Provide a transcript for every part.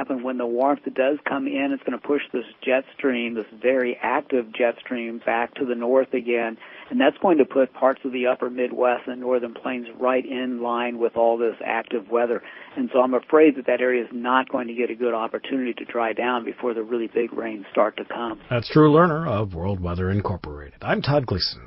happen when the warmth does come in, it's going to push this jet stream, this very active jet stream, back to the north again, and that's going to put parts of the upper Midwest and northern plains right in line with all this active weather. And so I'm afraid that area is not going to get a good opportunity to dry down before the really big rains start to come. That's Drew Lerner of World Weather Incorporated. I'm Todd Gleason.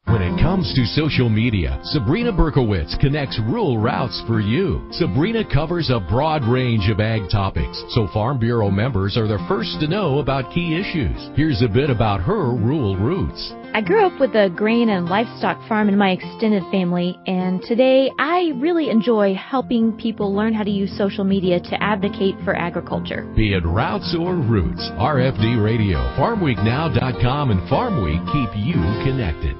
When it comes to social media, Sabrina Berkowitz connects rural routes for you. Sabrina covers a broad range of ag topics, so Farm Bureau members are the first to know about key issues. Here's a bit about her rural roots. I grew up with a grain and livestock farm in my extended family, and today I really enjoy helping people learn how to use social media to advocate for agriculture. Be it routes or roots, RFD Radio, FarmWeekNow.com, and Farm Week keep you connected.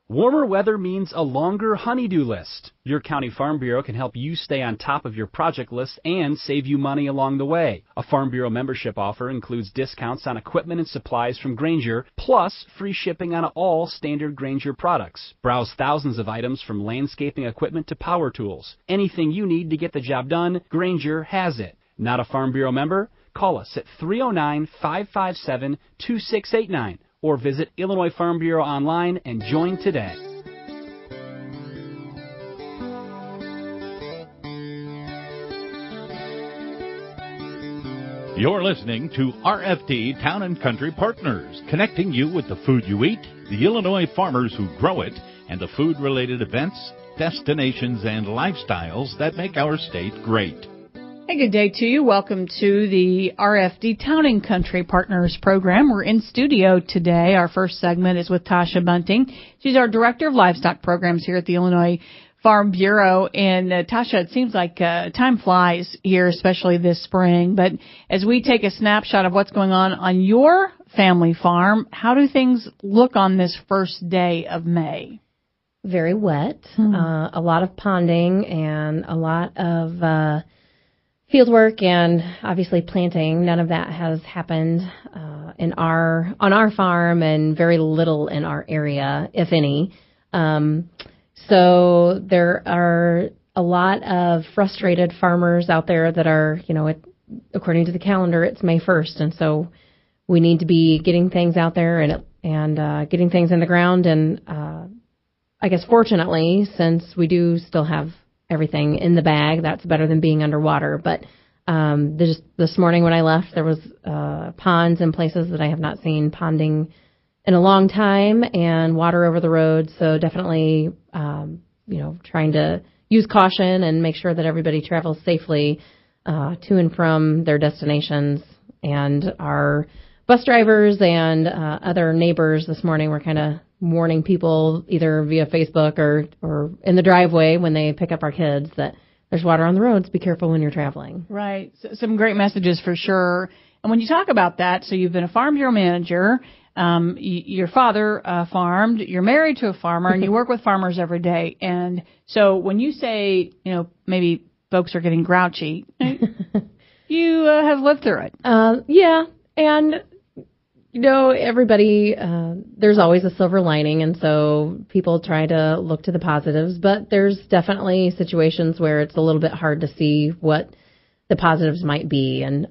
Warmer weather means a longer honeydew list. Your county Farm Bureau can help you stay on top of your project list and save you money along the way. A Farm Bureau membership offer includes discounts on equipment and supplies from Grainger, plus free shipping on all standard Grainger products. Browse thousands of items from landscaping equipment to power tools. Anything you need to get the job done, Grainger has it. Not a Farm Bureau member? Call us at 309-557-2689. Or visit Illinois Farm Bureau online and join today. You're listening to RFD Town and Country Partners, connecting you with the food you eat, the Illinois farmers who grow it, and the food-related events, destinations, and lifestyles that make our state great. Hey, good day to you. Welcome to the RFD Town and Country Partners program. We're in studio today. Our first segment is with Tasha Bunting. She's our Director of Livestock Programs here at the Illinois Farm Bureau. And Tasha, it seems like time flies here, especially this spring. But as we take a snapshot of what's going on your family farm, how do things look on this first day of May? Very wet, a lot of ponding and a lot of field work and obviously planting. None of that has happened on our farm, and very little in our area, if any. So there are a lot of frustrated farmers out there that are, according to the calendar, it's May 1st, and so we need to be getting things out there and getting things in the ground. And I guess fortunately, since we do still have everything in the bag, that's better than being underwater. But this morning when I left, there was ponds in places that I have not seen ponding in a long time, and water over the road. So definitely, trying to use caution and make sure that everybody travels safely to and from their destinations. And our bus drivers and other neighbors this morning were kind of warning people either via Facebook or in the driveway when they pick up our kids that there's water on the roads. Be careful when you're traveling. Right. So, some great messages for sure. And when you talk about that, so you've been a Farm Bureau manager, your father farmed, you're married to a farmer, and you work with farmers every day. And so when you say, maybe folks are getting grouchy, you have lived through it. Yeah. And everybody, there's always a silver lining, and so people try to look to the positives, but there's definitely situations where it's a little bit hard to see what the positives might be. And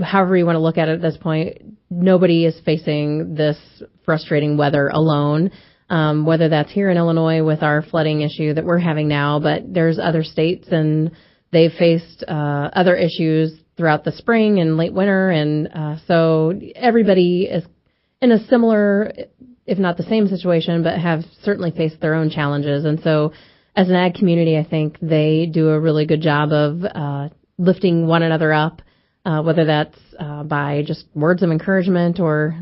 however you want to look at it at this point, nobody is facing this frustrating weather alone, whether that's here in Illinois with our flooding issue that we're having now, but there's other states, and they've faced other issues throughout the spring and late winter. And so everybody is in a similar, if not the same situation, but have certainly faced their own challenges. And so as an ag community, I think they do a really good job of lifting one another up, whether that's by just words of encouragement or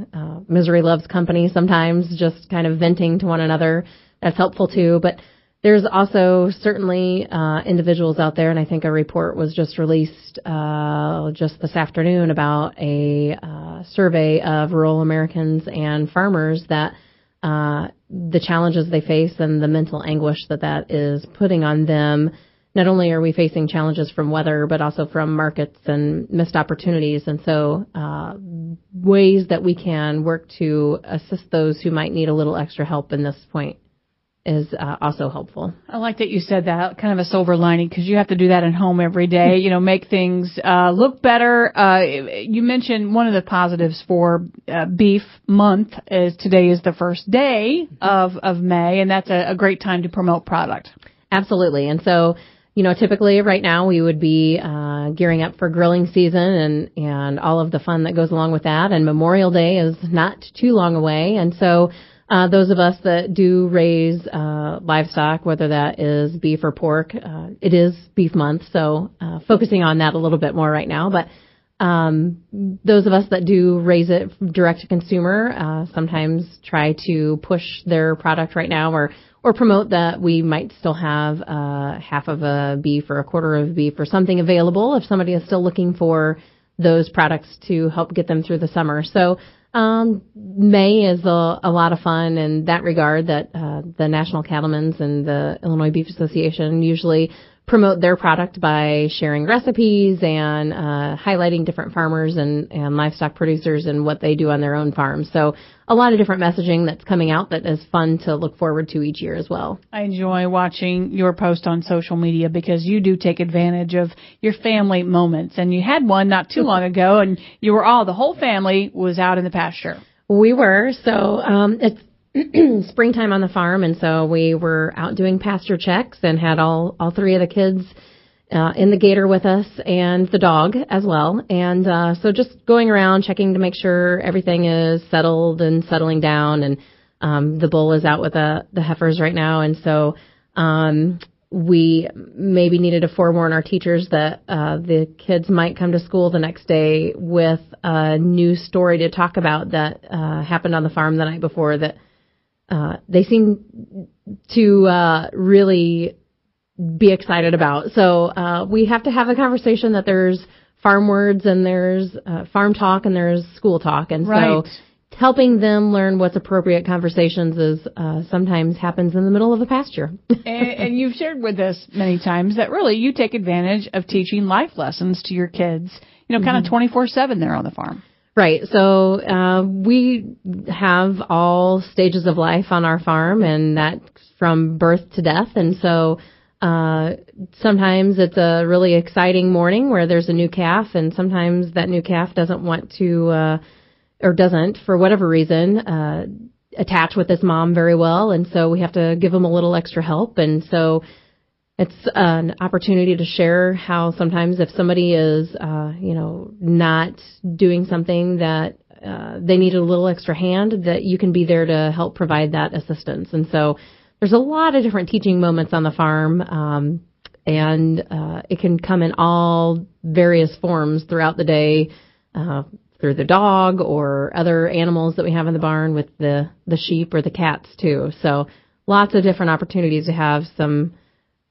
misery loves company sometimes, just kind of venting to one another. That's helpful too. But there's also certainly individuals out there, and I think a report was just released just this afternoon about a survey of rural Americans and farmers that the challenges they face and the mental anguish that is putting on them. Not only are we facing challenges from weather, but also from markets and missed opportunities. And so ways that we can work to assist those who might need a little extra help in this point. also helpful. I like that you said that, kind of a silver lining, because you have to do that at home every day, make things look better. You mentioned one of the positives for Beef Month is today is the first day of May, and that's a great time to promote product. Absolutely. And so, typically right now we would be gearing up for grilling season and all of the fun that goes along with that. And Memorial Day is not too long away. And so those of us that do raise livestock, whether that is beef or pork, it is Beef Month, so focusing on that a little bit more right now. But those of us that do raise it direct to consumer sometimes try to push their product right now or promote that we might still have half of a beef or a quarter of beef or something available if somebody is still looking for those products to help get them through the summer. So May is a lot of fun in that regard, that the National Cattlemen's and the Illinois Beef Association usually promote their product by sharing recipes and highlighting different farmers and livestock producers and what they do on their own farms. So a lot of different messaging that's coming out that is fun to look forward to each year as well. I enjoy watching your post on social media because you do take advantage of your family moments. And you had one not too long ago, and the whole family was out in the pasture. We were. So it's springtime on the farm, and so we were out doing pasture checks and had all three of the kids in the gator with us and the dog as well. And so just going around checking to make sure everything is settled and settling down. And the bull is out with the heifers right now. And so we maybe needed to forewarn our teachers that the kids might come to school the next day with a new story to talk about that happened on the farm the night before that they seem to really be excited about. So we have to have a conversation that there's farm words and there's farm talk and there's school talk. And so helping them learn what's appropriate conversations is sometimes happens in the middle of the pasture. and you've shared with us many times that really you take advantage of teaching life lessons to your kids, kind of 24/7 there on the farm. Right. So we have all stages of life on our farm, and that's from birth to death. And so sometimes it's a really exciting morning where there's a new calf, and sometimes that new calf doesn't want to or doesn't, for whatever reason, attach with his mom very well. And so we have to give him a little extra help. And so it's an opportunity to share how sometimes if somebody is, not doing something that they need a little extra hand, that you can be there to help provide that assistance. And so there's a lot of different teaching moments on the farm, and it can come in all various forms throughout the day, through the dog or other animals that we have in the barn with the sheep or the cats too. So lots of different opportunities to have some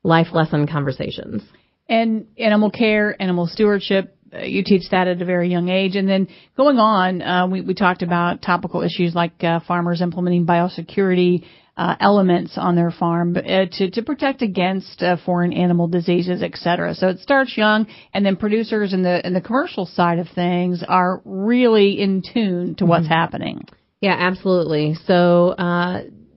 life lesson conversations. And animal care, animal stewardship, you teach that at a very young age. And then going on, we talked about topical issues like farmers implementing biosecurity elements on their farm to protect against foreign animal diseases, et cetera. So it starts young, and then producers in the commercial side of things are really in tune to what's happening. Yeah, absolutely. So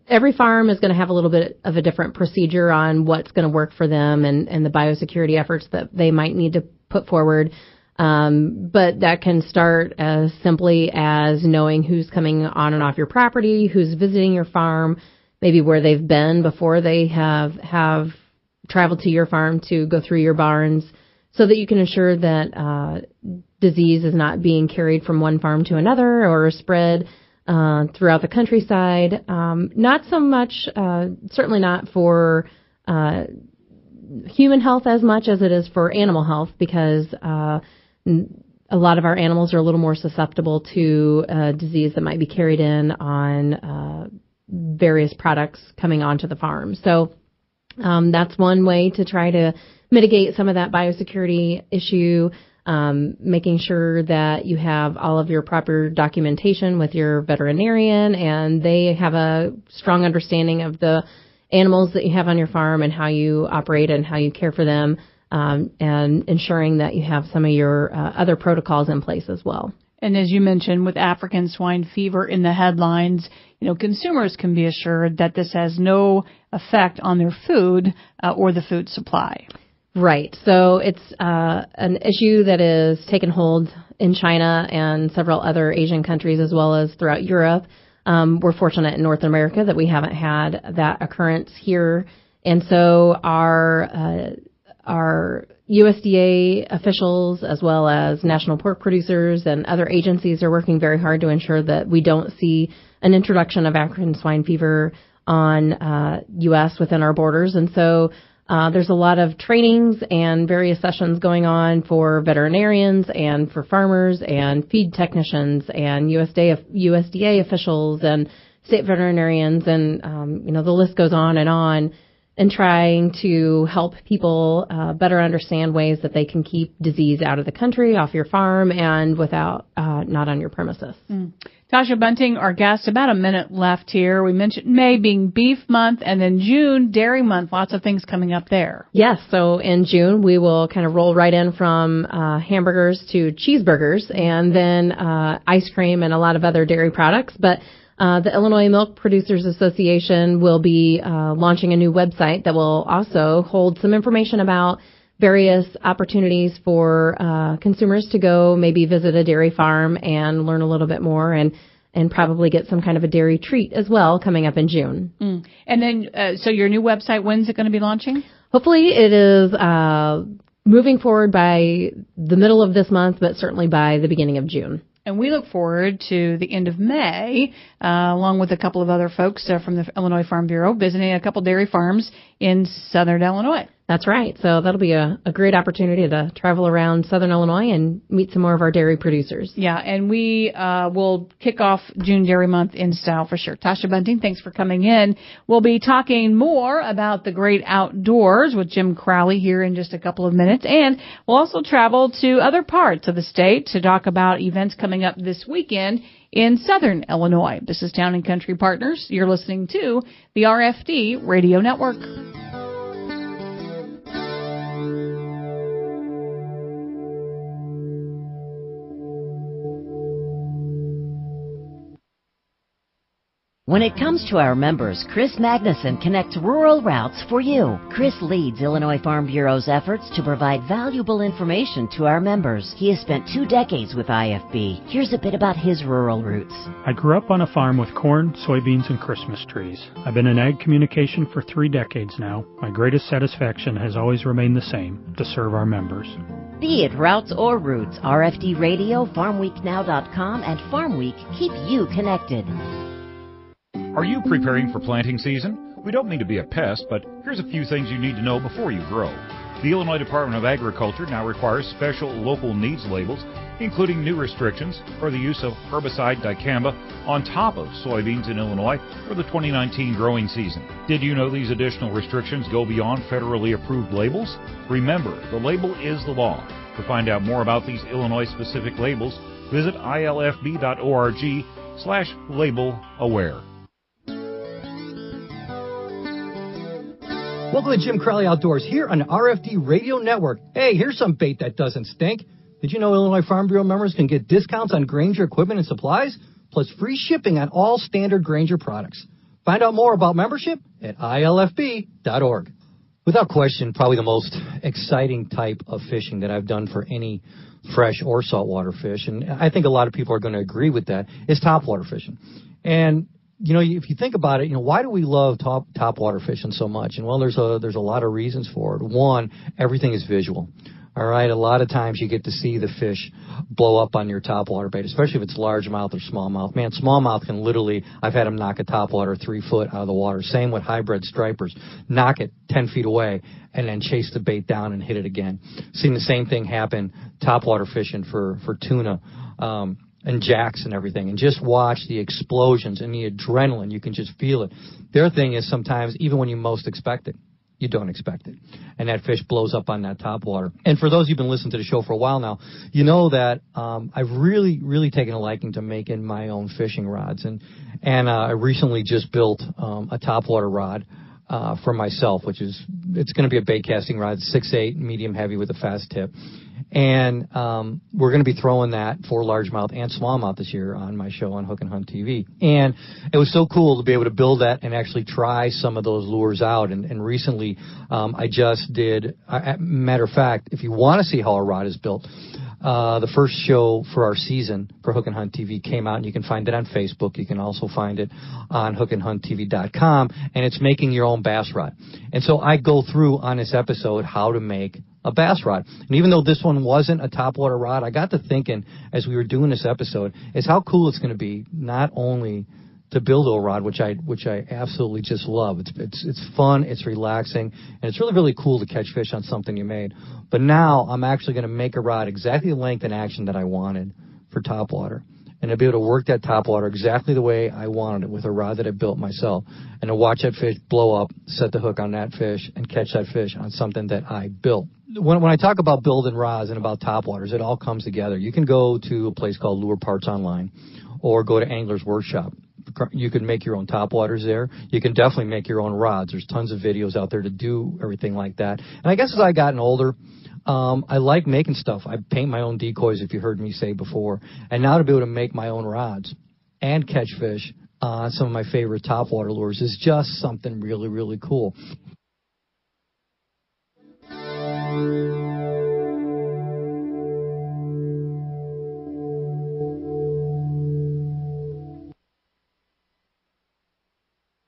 every farm is going to have a little bit of a different procedure on what's going to work for them and the biosecurity efforts that they might need to put forward. But that can start as simply as knowing who's coming on and off your property, who's visiting your farm, maybe where they've been before they have traveled to your farm to go through your barns, so that you can ensure that disease is not being carried from one farm to another or spread throughout the countryside. Not so much, certainly not for human health as much as it is for animal health, because a lot of our animals are a little more susceptible to disease that might be carried in on various products coming onto the farm. So that's one way to try to mitigate some of that biosecurity issue, making sure that you have all of your proper documentation with your veterinarian and they have a strong understanding of the animals that you have on your farm and how you operate and how you care for them, and ensuring that you have some of your other protocols in place as well. And as you mentioned, with African swine fever in the headlines, consumers can be assured that this has no effect on their food or the food supply. Right. So it's an issue that is taken hold in China and several other Asian countries as well as throughout Europe. We're fortunate in North America that we haven't had that occurrence here. And so our USDA officials as well as national pork producers and other agencies are working very hard to ensure that we don't see an introduction of African swine fever on U.S. within our borders. And so there's a lot of trainings and various sessions going on for veterinarians and for farmers and feed technicians and USDA officials and state veterinarians. And, the list goes on and trying to help people better understand ways that they can keep disease out of the country, off your farm, and without not on your premises. Tasha Bunting, our guest, about a minute left here. We mentioned May being Beef Month, and then June, Dairy Month. Lots of things coming up there. Yes, so in June, we will kind of roll right in from hamburgers to cheeseburgers, and then ice cream and a lot of other dairy products. But the Illinois Milk Producers Association will be launching a new website that will also hold some information about various opportunities for consumers to go maybe visit a dairy farm and learn a little bit more and probably get some kind of a dairy treat as well coming up in June. And then, so your new website, when's it going to be launching? Hopefully it is moving forward by the middle of this month, but certainly by the beginning of June. And we look forward to the end of May, along with a couple of other folks from the Illinois Farm Bureau, visiting a couple dairy farms in southern Illinois. That's right. So that'll be a great opportunity to travel around southern Illinois and meet some more of our dairy producers. Yeah, and we will kick off June Dairy Month in style for sure. Tasha Bunting, thanks for coming in. We'll be talking more about the great outdoors with Jim Crowley here in just a couple of minutes. And we'll also travel to other parts of the state to talk about events coming up this weekend in southern Illinois. This is Town and Country Partners. You're listening to the RFD Radio Network. When it comes to our members, Chris Magnuson connects rural routes for you. Chris leads Illinois Farm Bureau's efforts to provide valuable information to our members. He has spent 2 decades with IFB. Here's a bit about his rural roots. I grew up on a farm with corn, soybeans, and Christmas trees. I've been in ag communication for 3 decades now. My greatest satisfaction has always remained the same, to serve our members. Be it routes or roots, RFD Radio, FarmWeekNow.com, and Farm Week keep you connected. Are you preparing for planting season? We don't mean to be a pest, but here's a few things you need to know before you grow. The Illinois Department of Agriculture now requires special local needs labels, including new restrictions for the use of herbicide dicamba on top of soybeans in Illinois for the 2019 growing season. Did you know these additional restrictions go beyond federally approved labels? Remember, the label is the law. To find out more about these Illinois-specific labels, visit ilfb.org/label-aware. Welcome to Jim Crowley Outdoors here on the RFD Radio Network. Hey, here's some bait that doesn't stink. Did you know Illinois Farm Bureau members can get discounts on Grainger equipment and supplies, plus free shipping on all standard Grainger products? Find out more about membership at ilfb.org. Without question, probably the most exciting type of fishing that I've done for any fresh or saltwater fish, and I think a lot of people are going to agree with that, is topwater fishing. And if you think about it, why do we love topwater fishing so much? And well, there's a lot of reasons for it. One, everything is visual. All right, a lot of times you get to see the fish blow up on your topwater bait, especially if it's largemouth or smallmouth. Man, smallmouth can literally, I've had them knock a topwater 3 foot out of the water. Same with hybrid stripers. Knock it 10 feet away and then chase the bait down and hit it again. Seen the same thing happen topwater fishing for tuna. And jacks and everything, and just watch the explosions and the adrenaline. You can just feel it. Their thing is sometimes, even when you most expect it, you don't expect it. And that fish blows up on that topwater. And for those who've been listening to the show for a while now, you know that I've really, really taken a liking to making my own fishing rods. And I recently just built a topwater rod for myself, it's going to be a bait casting rod, 6'8", medium heavy with a fast tip. And we're going to be throwing that for largemouth and smallmouth this year on my show on Hook and Hunt TV. And it was so cool to be able to build that and actually try some of those lures out. And recently I just did, matter of fact, if you want to see how a rod is built, the first show for our season for Hook and Hunt TV came out, and you can find it on Facebook. You can also find it on hookandhunttv.com, and it's making your own bass rod. And so I go through on this episode how to make a bass rod. And even though this one wasn't a topwater rod, I got to thinking as we were doing this episode is how cool it's going to be not only to build a rod, which I absolutely just love. It's fun, it's relaxing, and it's really, really cool to catch fish on something you made. But now I'm actually going to make a rod exactly the length and action that I wanted for topwater. And to be able to work that topwater exactly the way I wanted it with a rod that I built myself. And to watch that fish blow up, set the hook on that fish, and catch that fish on something that I built. When I talk about building rods and about topwaters, it all comes together. You can go to a place called Lure Parts Online or go to Angler's Workshop. You can make your own topwaters there. You can definitely make your own rods. There's tons of videos out there to do everything like that. And I guess as I gotten older, I like making stuff. I paint my own decoys, if you heard me say before. And now to be able to make my own rods and catch fish on some of my favorite topwater lures is just something really, really cool.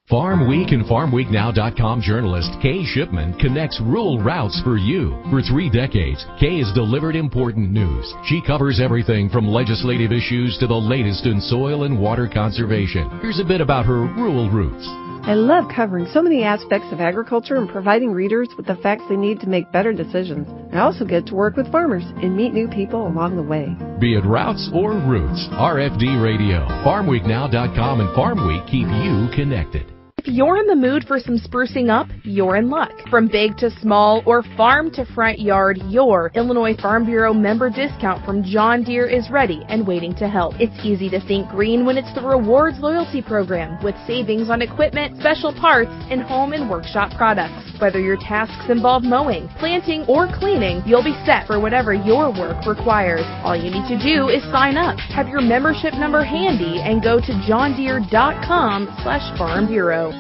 Farm Week and FarmWeekNow.com journalist Kay Shipman connects rural routes for you. For 3 decades, Kay has delivered important news. She covers everything from legislative issues to the latest in soil and water conservation. Here's a bit about her rural roots. I love covering so many aspects of agriculture and providing readers with the facts they need to make better decisions. I also get to work with farmers and meet new people along the way. Be it routes or roots, RFD Radio, FarmWeekNow.com and Farm Week keep you connected. If you're in the mood for some sprucing up, you're in luck. From big to small or farm to front yard, your Illinois Farm Bureau member discount from John Deere is ready and waiting to help. It's easy to think green when it's the Rewards Loyalty Program with savings on equipment, special parts, and home and workshop products. Whether your tasks involve mowing, planting, or cleaning, you'll be set for whatever your work requires. All you need to do is sign up, have your membership number handy, and go to johndeere.com/Farm Bureau.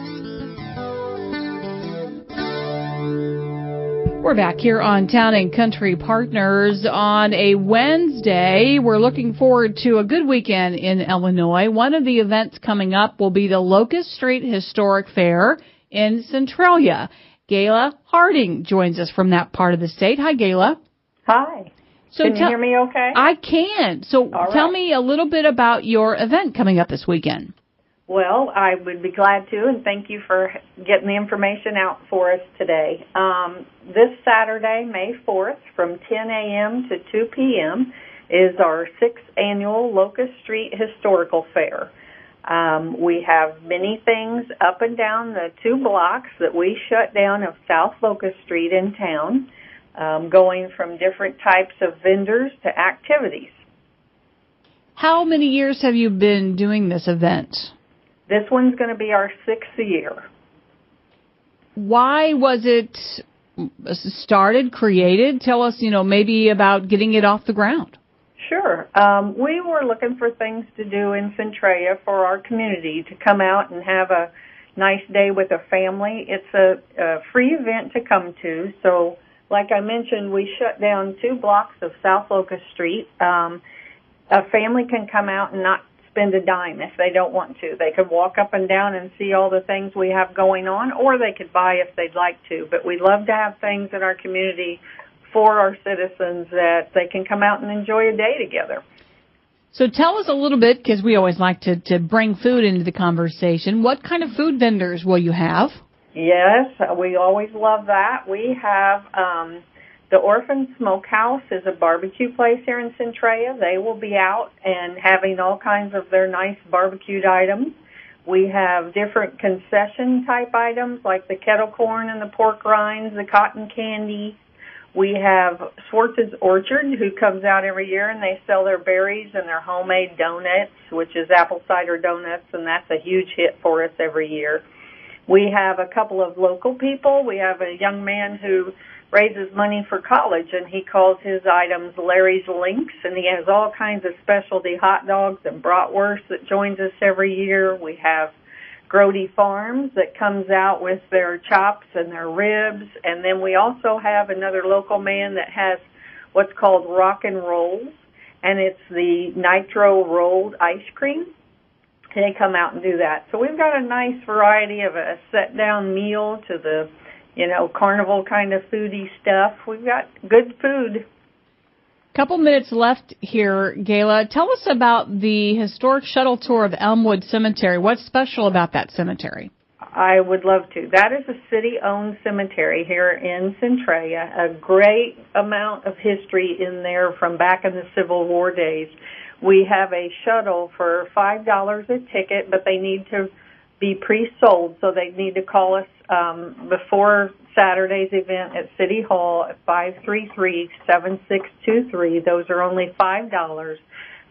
We're back here on Town and Country Partners on a Wednesday. We're looking forward to a good weekend in Illinois. One of the events coming up will be the Locust Street Historic Fair in Centralia. Gayla Harding joins us from that part of the state. Hi, Gayla. Hi. So can you hear me okay? I can. So tell me a little bit about your event coming up this weekend. Well, I would be glad to, and thank you for getting the information out for us today. This Saturday, May 4th, from 10 a.m. to 2 p.m., is our 6th annual Locust Street Historical Fair. We have many things up and down the 2 blocks that we shut down of South Locust Street in town, going from different types of vendors to activities. How many years have you been doing this event? This one's going to be our 6th year. Why was it started, created? Tell us, maybe about getting it off the ground. Sure. We were looking for things to do in Centralia for our community, to come out and have a nice day with a family. It's a free event to come to. So, like I mentioned, we shut down 2 blocks of South Locust Street. A family can come out and not spend a dime if they don't want to. They could walk up and down and see all the things we have going on, or they could buy if they'd like to. But we love to have things in our community for our citizens that they can come out and enjoy a day together. So tell us a little bit, because we always like to bring food into the conversation. What kind of food vendors will you have? Yes, we always love that. We have the Orphan Smokehouse is a barbecue place here in Centralia. They will be out and having all kinds of their nice barbecued items. We have different concession-type items like the kettle corn and the pork rinds, the cotton candy. We have Swartz's Orchard, who comes out every year, and they sell their berries and their homemade donuts, which is apple cider donuts, and that's a huge hit for us every year. We have a couple of local people. We have a young man who raises money for college, and he calls his items Larry's Links, and he has all kinds of specialty hot dogs and bratwurst that joins us every year. We have Grody Farms that comes out with their chops and their ribs, and then we also have another local man that has what's called Rock and Rolls, and it's the nitro rolled ice cream. They come out and do that. So we've got a nice variety of a set-down meal to the, carnival kind of foodie stuff. We've got good food. Couple minutes left here, Gayla. Tell us about the historic shuttle tour of Elmwood Cemetery. What's special about that cemetery? I would love to. That is a city-owned cemetery here in Centralia. A great amount of history in there from back in the Civil War days. We have a shuttle for $5 a ticket, but they need to be pre-sold, so they need to call us before Saturday's event at City Hall at 533-7623. Those are only $5.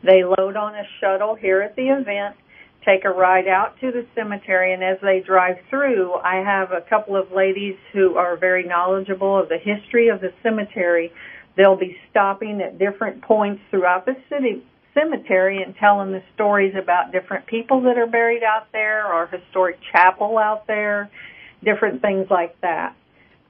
They load on a shuttle here at the event, take a ride out to the cemetery, and as they drive through, I have a couple of ladies who are very knowledgeable of the history of the cemetery. They'll be stopping at different points throughout the cemetery and telling the stories about different people that are buried out there, our historic chapel out there, different things like that.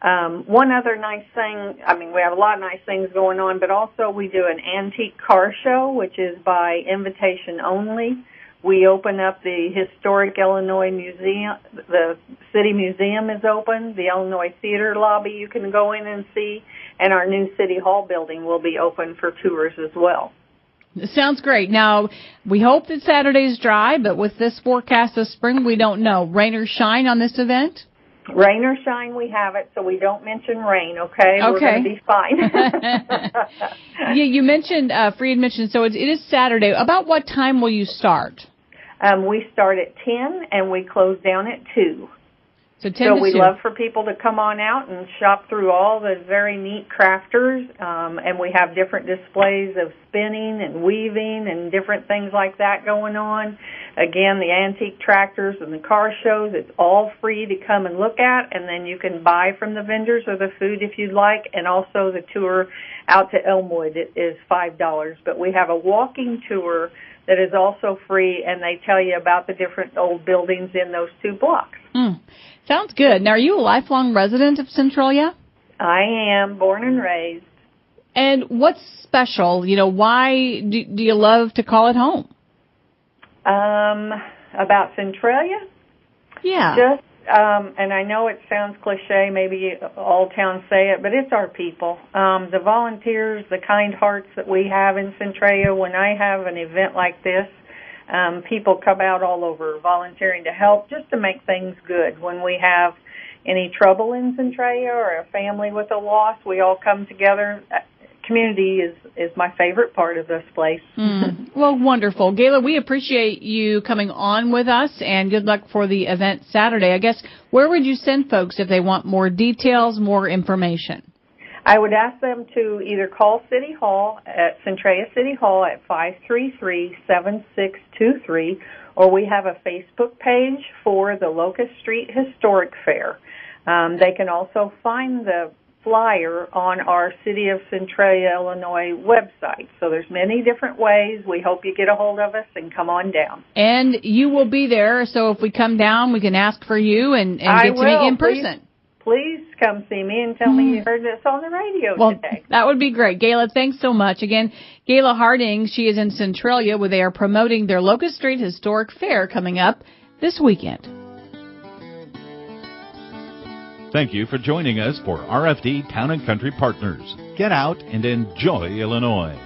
One other nice thing, we have a lot of nice things going on, but also we do an antique car show, which is by invitation only. We open up the historic Illinois Museum. The City Museum is open. The Illinois Theater lobby you can go in and see, and our new City Hall building will be open for tours as well. Sounds great. Now, we hope that Saturday's dry, but with this forecast of spring, we don't know. Rain or shine on this event? Rain or shine, we have it, so we don't mention rain, okay? We're going to be fine. You mentioned free admission, so it is Saturday. About what time will you start? We start at 10, and we close down at 2. So 10 to 2. We'd love for people to come on out and shop through all the very neat crafters, and we have different displays of spinning and weaving and different things like that going on. Again, the antique tractors and the car shows, it's all free to come and look at, and then you can buy from the vendors or the food if you'd like, and also the tour out to Elmwood is $5. But we have a walking tour that is also free, and they tell you about the different old buildings in those 2 blocks. Sounds good. Now, are you a lifelong resident of Centralia? I am, born and raised. And what's special? Why do you love to call it home? About Centralia? Yeah. Just, and I know it sounds cliche, maybe all towns say it, but it's our people. The volunteers, the kind hearts that we have in Centralia. When I have an event like this, people come out all over volunteering to help just to make things good. When we have any trouble in Centralia or a family with a loss, we all come together. Community is my favorite part of this place. Well, wonderful. Gayla, we appreciate you coming on with us, and good luck for the event Saturday. I guess, where would you send folks if they want more details, more information? I would ask them to either call City Hall at Centralia City Hall at 533-7623, or we have a Facebook page for the Locust Street Historic Fair. They can also find the flyer on our City of Centralia, Illinois website. So there's many different ways. We hope you get a hold of us and come on down. And you will be there, so if we come down, we can ask for you and get to meet you in person. Please come see me and tell me you heard this on the radio today. That would be great. Gayla, thanks so much. Again, Gayla Harding, she is in Centralia, where they are promoting their Locust Street Historic Fair coming up this weekend. Thank you for joining us for RFD Town & Country Partners. Get out and enjoy Illinois.